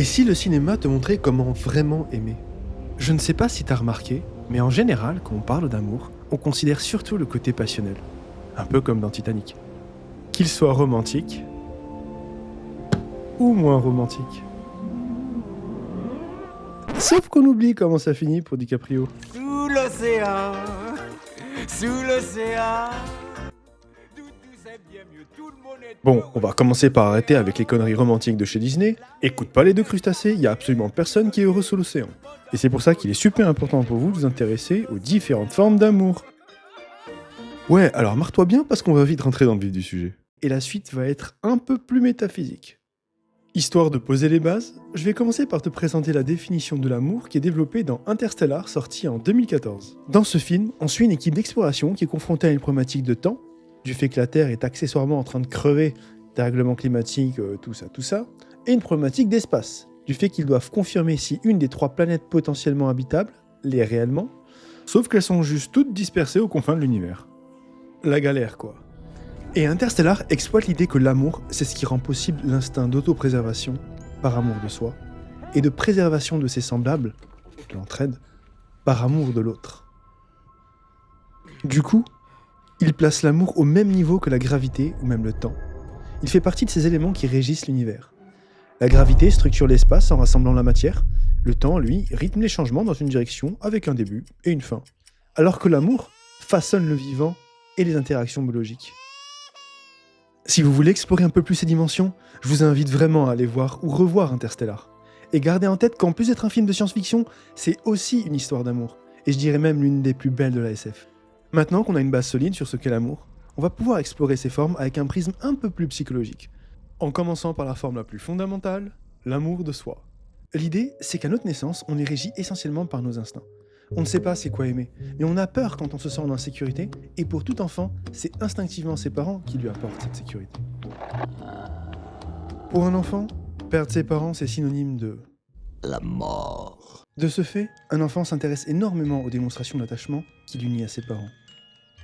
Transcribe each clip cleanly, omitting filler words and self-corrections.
Et si le cinéma te montrait comment vraiment aimer? Je ne sais pas si t'as remarqué, mais en général, quand on parle d'amour, on considère surtout le côté passionnel. Un peu comme dans Titanic. Qu'il soit romantique ou moins romantique. Sauf qu'on oublie comment ça finit pour DiCaprio. Sous l'océan, c'est bien mieux, tout le monde est Bon, on va commencer par arrêter avec les conneries romantiques de chez Disney. Écoute pas les deux crustacés, y a absolument personne qui est heureux sous l'océan. Et c'est pour ça qu'il est super important pour vous de vous intéresser aux différentes formes d'amour. Ouais, alors marre-toi bien parce qu'on va vite rentrer dans le vif du sujet. Et la suite va être un peu plus métaphysique. Histoire de poser les bases, je vais commencer par te présenter la définition de l'amour qui est développée dans Interstellar, sorti en 2014. Dans ce film, on suit une équipe d'exploration qui est confrontée à une problématique de temps, du fait que la Terre est accessoirement en train de crever, dérèglement climatique, tout ça, et une problématique d'espace, du fait qu'ils doivent confirmer si une des 3 planètes potentiellement habitables l'est réellement, sauf qu'elles sont juste toutes dispersées aux confins de l'univers. La galère, quoi. Et Interstellar exploite l'idée que l'amour, c'est ce qui rend possible l'instinct d'autopréservation, par amour de soi, et de préservation de ses semblables, l'entraide, par amour de l'autre. Du coup, il place l'amour au même niveau que la gravité ou même le temps. Il fait partie de ces éléments qui régissent l'univers. La gravité structure l'espace en rassemblant la matière, le temps, lui, rythme les changements dans une direction avec un début et une fin, alors que l'amour façonne le vivant et les interactions biologiques. Si vous voulez explorer un peu plus ces dimensions, je vous invite vraiment à aller voir ou revoir Interstellar. Et gardez en tête qu'en plus d'être un film de science-fiction, c'est aussi une histoire d'amour, et je dirais même l'une des plus belles de la SF. Maintenant qu'on a une base solide sur ce qu'est l'amour, on va pouvoir explorer ces formes avec un prisme un peu plus psychologique, en commençant par la forme la plus fondamentale, l'amour de soi. L'idée, c'est qu'à notre naissance, on est régi essentiellement par nos instincts. On ne sait pas c'est quoi aimer, mais on a peur quand on se sent en insécurité, et pour tout enfant, c'est instinctivement ses parents qui lui apportent cette sécurité. Pour un enfant, perdre ses parents, c'est synonyme de la mort. De ce fait, un enfant s'intéresse énormément aux démonstrations d'attachement qui l'unit à ses parents.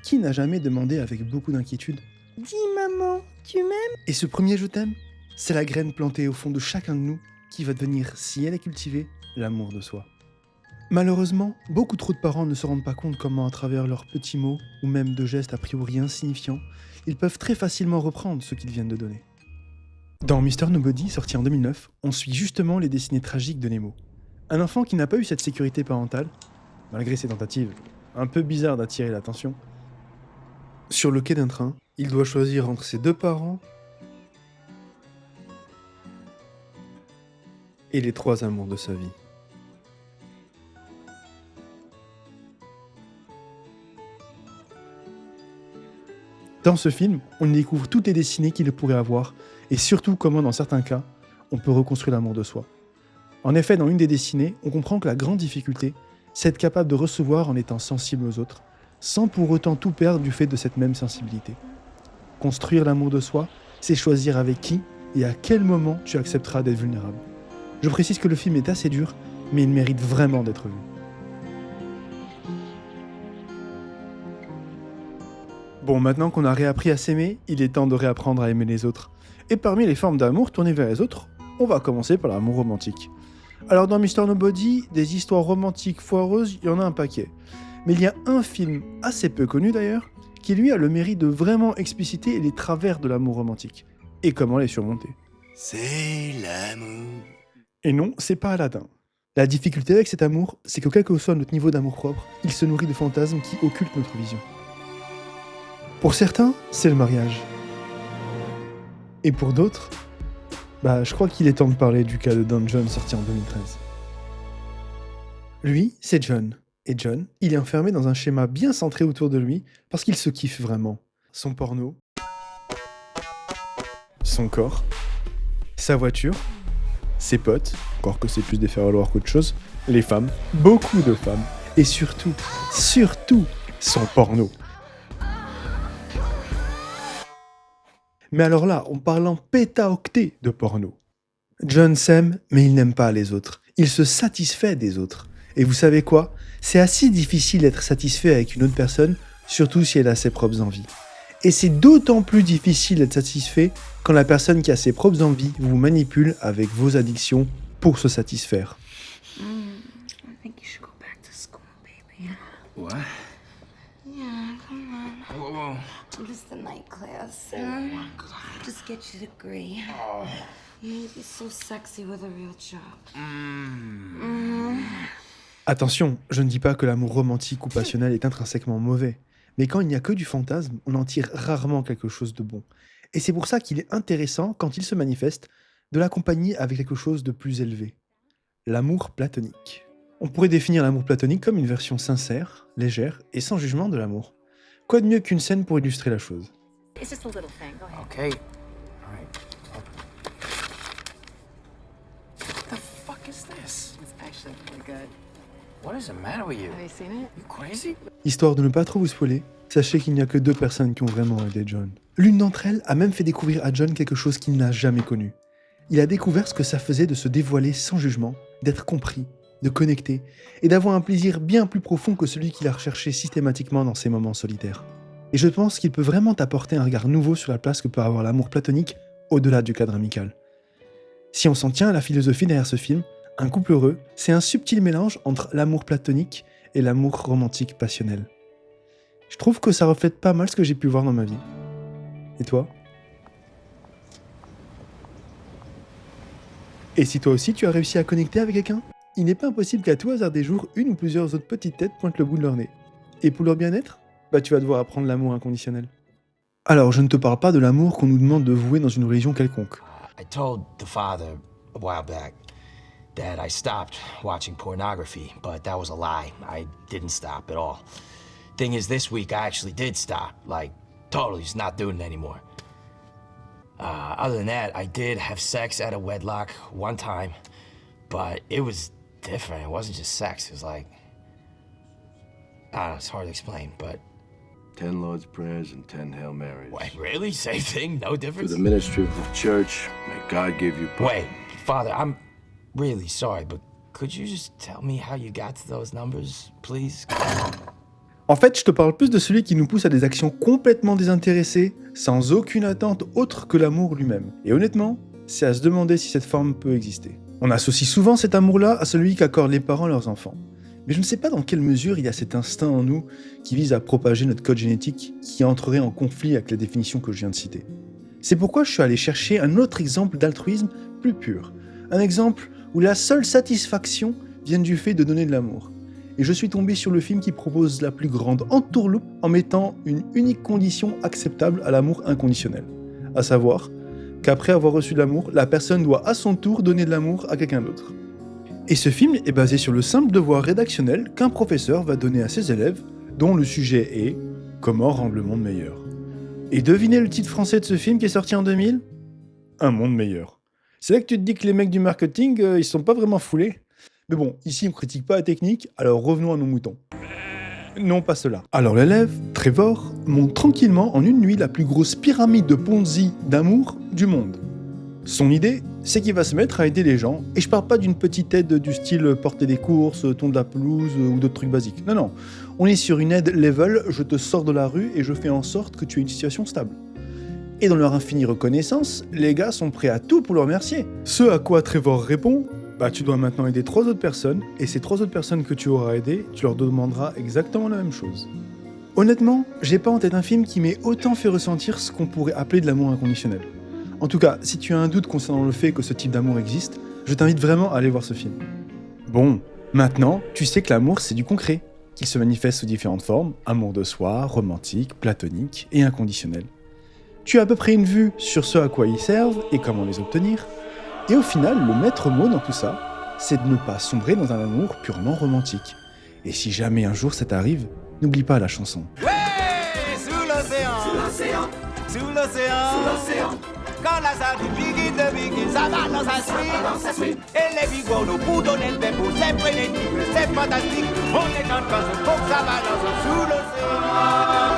Qui n'a jamais demandé avec beaucoup d'inquiétude « Dis maman, tu m'aimes ?» Et ce premier « je t'aime », c'est la graine plantée au fond de chacun de nous qui va devenir, si elle est cultivée, l'amour de soi. Malheureusement, beaucoup trop de parents ne se rendent pas compte comment à travers leurs petits mots, ou même de gestes a priori insignifiants, ils peuvent très facilement reprendre ce qu'ils viennent de donner. Dans Mr. Nobody, sorti en 2009, on suit justement les destinées tragiques de Nemo. Un enfant qui n'a pas eu cette sécurité parentale, malgré ses tentatives un peu bizarres d'attirer l'attention, sur le quai d'un train, il doit choisir entre ses 2 parents et les 3 amours de sa vie. Dans ce film, on y découvre toutes les destinées qu'il pourrait avoir, et surtout comment, dans certains cas, on peut reconstruire l'amour de soi. En effet, dans une des destinées, on comprend que la grande difficulté, c'est être capable de recevoir en étant sensible aux autres, sans pour autant tout perdre du fait de cette même sensibilité. Construire l'amour de soi, c'est choisir avec qui et à quel moment tu accepteras d'être vulnérable. Je précise que le film est assez dur, mais il mérite vraiment d'être vu. Bon, maintenant qu'on a réappris à s'aimer, il est temps de réapprendre à aimer les autres. Et parmi les formes d'amour tournées vers les autres, on va commencer par l'amour romantique. Alors dans Mr. Nobody, des histoires romantiques foireuses, il y en a un paquet. Mais il y a un film, assez peu connu d'ailleurs, qui lui a le mérite de vraiment expliciter les travers de l'amour romantique. Et comment les surmonter. C'est l'amour. Et non, c'est pas Aladdin. La difficulté avec cet amour, c'est que quel que soit notre niveau d'amour-propre, il se nourrit de fantasmes qui occultent notre vision. Pour certains, c'est le mariage. Et pour d'autres, je crois qu'il est temps de parler du cas de Don John sorti en 2013. Lui, c'est John. Et John, il est enfermé dans un schéma bien centré autour de lui parce qu'il se kiffe vraiment. Son porno, son corps, sa voiture, ses potes, encore que c'est plus des faire-valoir qu'autre chose, les femmes, beaucoup de femmes, et surtout, son porno. Mais alors là, on parle en pétaoctets de porno. John s'aime, mais il n'aime pas les autres. Il se satisfait des autres. Et vous savez quoi ? C'est assez difficile d'être satisfait avec une autre personne, surtout si elle a ses propres envies. Et c'est d'autant plus difficile d'être satisfait quand la personne qui a ses propres envies vous manipule avec vos addictions pour se satisfaire. I think you should go back to school, baby. What? Yeah, come on. Whoa, whoa. Just the night class. Just get your degree. Yeah, you'd be so sexy with a real job. Attention, je ne dis pas que l'amour romantique ou passionnel est intrinsèquement mauvais, mais quand il n'y a que du fantasme, on en tire rarement quelque chose de bon. Et c'est pour ça qu'il est intéressant, quand il se manifeste, de l'accompagner avec quelque chose de plus élevé. L'amour platonique. On pourrait définir l'amour platonique comme une version sincère, légère et sans jugement de l'amour. Quoi de mieux qu'une scène pour illustrer la chose? It's just a little thing. Go ahead. Okay. All right. What the fuck is this? It's actually really good. What is the matter with you? Have you seen it? You crazy? Histoire de ne pas trop vous spoiler, sachez qu'il n'y a que 2 personnes qui ont vraiment aidé John. L'une d'entre elles a même fait découvrir à John quelque chose qu'il n'a jamais connu. Il a découvert ce que ça faisait de se dévoiler sans jugement, d'être compris, de connecter, et d'avoir un plaisir bien plus profond que celui qu'il a recherché systématiquement dans ses moments solitaires. Et je pense qu'il peut vraiment apporter un regard nouveau sur la place que peut avoir l'amour platonique au-delà du cadre amical. Si on s'en tient à la philosophie derrière ce film, un couple heureux, c'est un subtil mélange entre l'amour platonique et l'amour romantique passionnel. Je trouve que ça reflète pas mal ce que j'ai pu voir dans ma vie. Et toi ? Et si toi aussi tu as réussi à connecter avec quelqu'un ? Il n'est pas impossible qu'à tout hasard des jours, une ou plusieurs autres petites têtes pointent le bout de leur nez. Et pour leur bien-être ? Tu vas devoir apprendre l'amour inconditionnel. Alors, je ne te parle pas de l'amour qu'on nous demande de vouer dans une religion quelconque. I told the father a while back that I stopped watching pornography, but that was a lie. I didn't stop at all. Thing is, this week I actually did stop, like totally just not doing it anymore. Other than that, I did have sex at a wedlock one time, but it was different. It wasn't just sex. It was like, I don't know, it's hard to explain, but 10 Lord's Prayers and 10 Hail Marys. wait, really? Same thing? No For difference? the ministry of the church, may God give you power. Wait, Father, I'm really sorry, but could you just tell me how you got to those numbers, please? En fait, je te parle plus de celui qui nous pousse à des actions complètement désintéressées, sans aucune attente autre que l'amour lui-même. Et honnêtement, c'est à se demander si cette forme peut exister. On associe souvent cet amour-là à celui qu'accordent les parents à leurs enfants. Mais je ne sais pas dans quelle mesure il y a cet instinct en nous qui vise à propager notre code génétique qui entrerait en conflit avec la définition que je viens de citer. C'est pourquoi je suis allé chercher un autre exemple d'altruisme plus pur. Un exemple où la seule satisfaction vient du fait de donner de l'amour. Et je suis tombé sur le film qui propose la plus grande entourloupe en mettant une unique condition acceptable à l'amour inconditionnel. À savoir qu'après avoir reçu de l'amour, la personne doit à son tour donner de l'amour à quelqu'un d'autre. Et ce film est basé sur le simple devoir rédactionnel qu'un professeur va donner à ses élèves, dont le sujet est « Comment rendre le monde meilleur ». Et devinez le titre français de ce film qui est sorti en 2000 ? Un monde meilleur. C'est là que tu te dis que les mecs du marketing, ils sont pas vraiment foulés. Mais bon, ici on critique pas la technique, alors revenons à nos moutons. Non, pas cela. Alors l'élève, Trevor, monte tranquillement en une nuit la plus grosse pyramide de Ponzi d'amour du monde. Son idée, c'est qu'il va se mettre à aider les gens, et je parle pas d'une petite aide du style porter des courses, tondre la pelouse ou d'autres trucs basiques. Non, on est sur une aide level, je te sors de la rue et je fais en sorte que tu aies une situation stable. Et dans leur infinie reconnaissance, les gars sont prêts à tout pour le remercier. Ce à quoi Trevor répond, tu dois maintenant aider 3 autres personnes, et ces 3 autres personnes que tu auras aidées, tu leur demanderas exactement la même chose. Honnêtement, j'ai pas en tête un film qui m'ait autant fait ressentir ce qu'on pourrait appeler de l'amour inconditionnel. En tout cas, si tu as un doute concernant le fait que ce type d'amour existe, je t'invite vraiment à aller voir ce film. Bon, maintenant, tu sais que l'amour c'est du concret, qu'il se manifeste sous différentes formes, amour de soi, romantique, platonique et inconditionnel. Tu as à peu près une vue sur ce à quoi ils servent et comment les obtenir, et au final, le maître mot dans tout ça, c'est de ne pas sombrer dans un amour purement romantique. Et si jamais un jour ça t'arrive, n'oublie pas la chanson. Ouais, sous l'océan, sous l'océan, quand la sardine begin de begin, ça va dans sa suite, et les bigolos pour donner le tempo, c'est frénétique, c'est fantastique, on est en train de faut que ça balance sous l'océan.